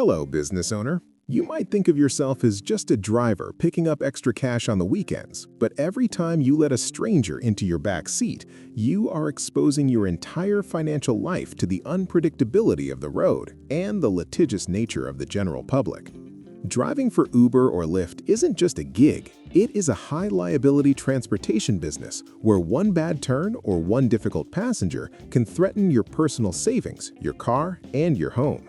Hello, business owner. You might think of yourself as just a driver picking up extra cash on the weekends, but every time you let a stranger into your back seat, you are exposing your entire financial life to the unpredictability of the road and the litigious nature of the general public. Driving for Uber or Lyft isn't just a gig, it is a high-liability transportation business where one bad turn or one difficult passenger can threaten your personal savings, your car, and your home.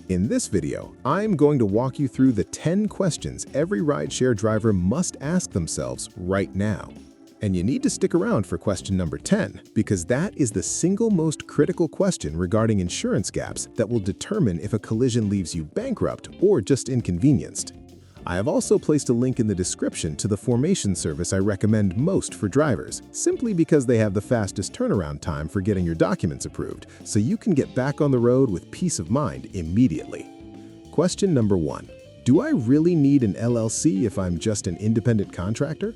In this video, I'm going to walk you through the 10 questions every rideshare driver must ask themselves right now. And you need to stick around for question number 10, because that is the single most critical question regarding insurance gaps that will determine if a collision leaves you bankrupt or just inconvenienced. I have also placed a link in the description to the formation service I recommend most for drivers, simply because they have the fastest turnaround time for getting your documents approved, so you can get back on the road with peace of mind immediately. Question number 1. Do I really need an LLC if I'm just an independent contractor?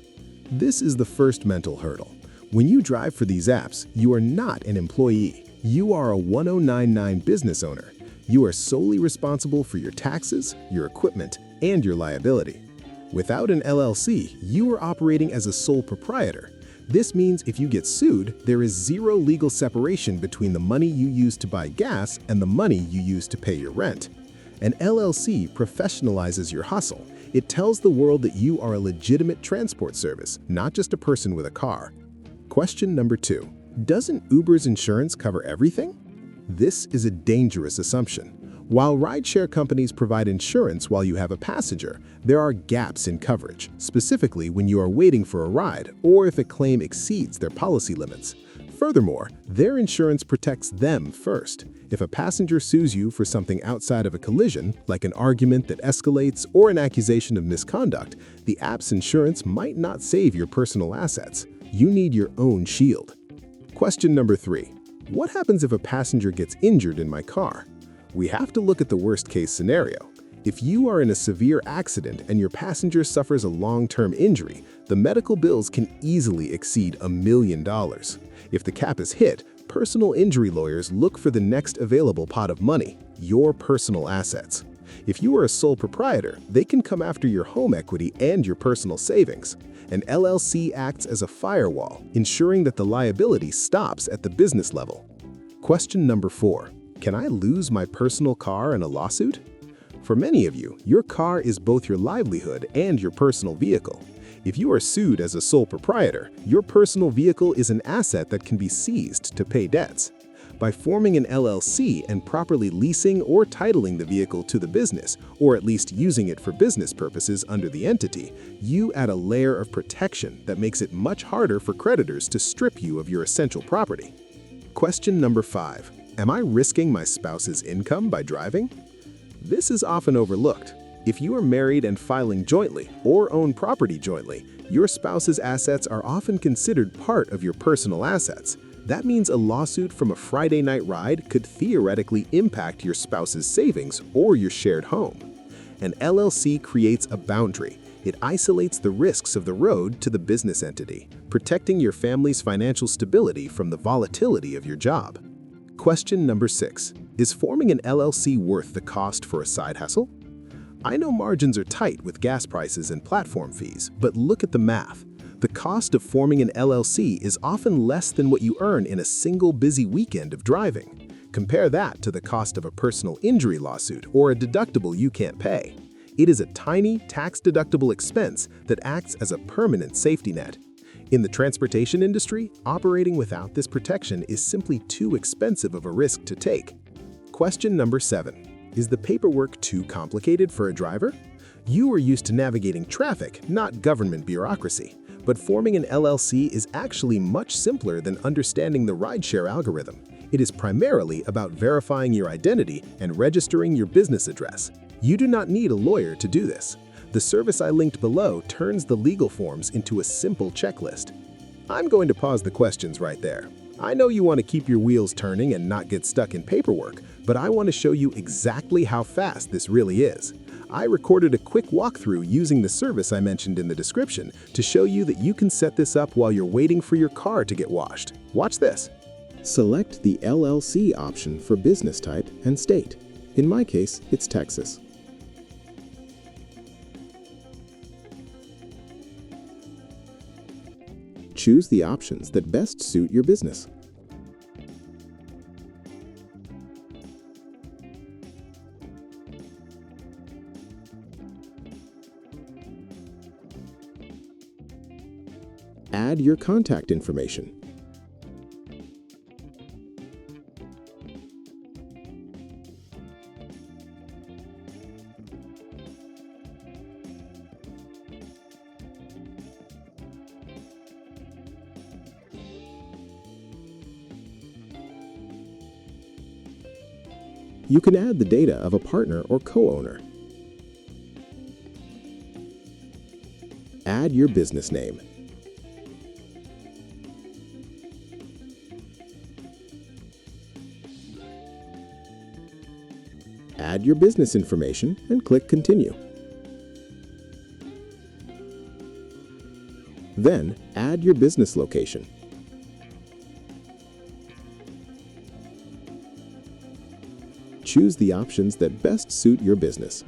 This is the first mental hurdle. When you drive for these apps, you are not an employee. You are a 1099 business owner. You are solely responsible for your taxes, your equipment, and your liability. Without an LLC, you are operating as a sole proprietor. This means if you get sued, there is zero legal separation between the money you use to buy gas and the money you use to pay your rent. An LLC professionalizes your hustle. It tells the world that you are a legitimate transport service, not just a person with a car. Question number 2. Doesn't Uber's insurance cover everything? This is a dangerous assumption. While rideshare companies provide insurance while you have a passenger, there are gaps in coverage, specifically when you are waiting for a ride or if a claim exceeds their policy limits. Furthermore, their insurance protects them first. If a passenger sues you for something outside of a collision, like an argument that escalates or an accusation of misconduct, the app's insurance might not save your personal assets. You need your own shield. Question number 3. What happens if a passenger gets injured in my car? We have to look at the worst-case scenario. If you are in a severe accident and your passenger suffers a long-term injury, the medical bills can easily exceed $1 million. If the cap is hit, personal injury lawyers look for the next available pot of money, your personal assets. If you are a sole proprietor, they can come after your home equity and your personal savings. An LLC acts as a firewall, ensuring that the liability stops at the business level. Question number 4. Can I lose my personal car in a lawsuit? For many of you, your car is both your livelihood and your personal vehicle. If you are sued as a sole proprietor, your personal vehicle is an asset that can be seized to pay debts. By forming an LLC and properly leasing or titling the vehicle to the business, or at least using it for business purposes under the entity, you add a layer of protection that makes it much harder for creditors to strip you of your essential property. Question number 5. Am I risking my spouse's income by driving? This is often overlooked. If you are married and filing jointly or own property jointly, your spouse's assets are often considered part of your personal assets. That means a lawsuit from a Friday night ride could theoretically impact your spouse's savings or your shared home. An LLC creates a boundary. It isolates the risks of the road to the business entity, protecting your family's financial stability from the volatility of your job. Question number 6. Is forming an LLC worth the cost for a side hustle? I know margins are tight with gas prices and platform fees, but look at the math. The cost of forming an LLC is often less than what you earn in a single busy weekend of driving. Compare that to the cost of a personal injury lawsuit or a deductible you can't pay. It is a tiny, tax-deductible expense that acts as a permanent safety net. In the transportation industry, operating without this protection is simply too expensive of a risk to take. Question number 7. Is the paperwork too complicated for a driver? You are used to navigating traffic, not government bureaucracy. But forming an LLC is actually much simpler than understanding the rideshare algorithm. It is primarily about verifying your identity and registering your business address. You do not need a lawyer to do this. The service I linked below turns the legal forms into a simple checklist. I'm going to pause the questions right there. I know you want to keep your wheels turning and not get stuck in paperwork, but I want to show you exactly how fast this really is. I recorded a quick walkthrough using the service I mentioned in the description to show you that you can set this up while you're waiting for your car to get washed. Watch this. Select the LLC option for business type and state. In my case, it's Texas. Choose the options that best suit your business. Add your contact information. You can add the data of a partner or co-owner. Add your business name. Add your business information and click Continue. Then, add your business location. Choose the options that best suit your business.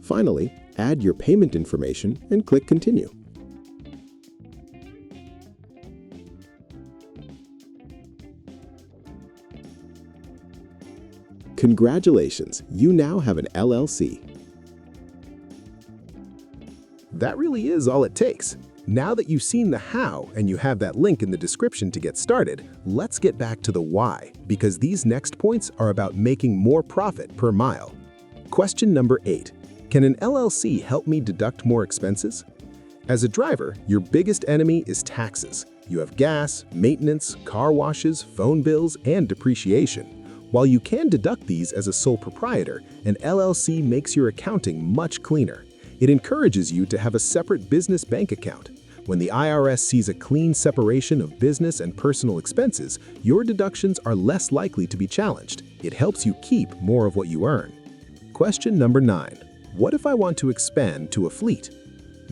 Finally, add your payment information and click Continue. Congratulations, you now have an LLC. That really is all it takes. Now that you've seen the how and you have that link in the description to get started, let's get back to the why, because these next points are about making more profit per mile. Question number 8. Can an LLC help me deduct more expenses? As a driver, your biggest enemy is taxes. You have gas, maintenance, car washes, phone bills, and depreciation. While you can deduct these as a sole proprietor, an LLC makes your accounting much cleaner. It encourages you to have a separate business bank account. When the IRS sees a clean separation of business and personal expenses, your deductions are less likely to be challenged. It helps you keep more of what you earn. Question number 9. What if I want to expand to a fleet?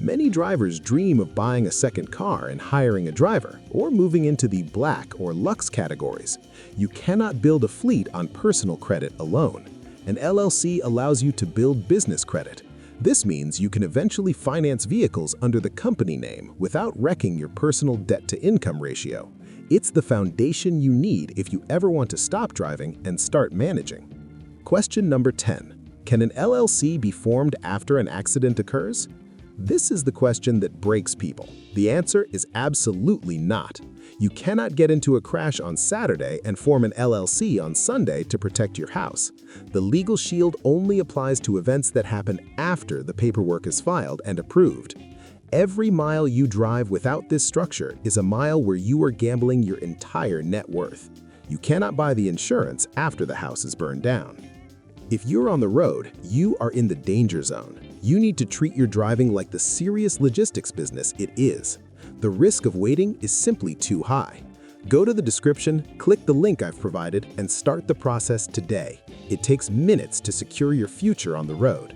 Many drivers dream of buying a second car and hiring a driver, or moving into the black or luxe categories. You cannot build a fleet on personal credit alone. An LLC allows you to build business credit. This means you can eventually finance vehicles under the company name without wrecking your personal debt-to-income ratio. It's the foundation you need if you ever want to stop driving and start managing. Question number 10. Can an LLC be formed after an accident occurs? This is the question that breaks people. The answer is absolutely not. You cannot get into a crash on Saturday and form an LLC on Sunday to protect your house. The legal shield only applies to events that happen after the paperwork is filed and approved. Every mile you drive without this structure is a mile where you are gambling your entire net worth. You cannot buy the insurance after the house is burned down. If you're on the road, you are in the danger zone. You need to treat your driving like the serious logistics business it is. The risk of waiting is simply too high. Go to the description, click the link I've provided, and start the process today. It takes minutes to secure your future on the road.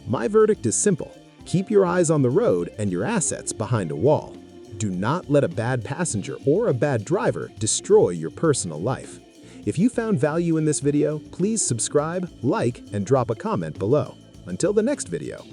My verdict is simple. Keep your eyes on the road and your assets behind a wall. Do not let a bad passenger or a bad driver destroy your personal life. If you found value in this video, please subscribe, like, and drop a comment below. Until the next video.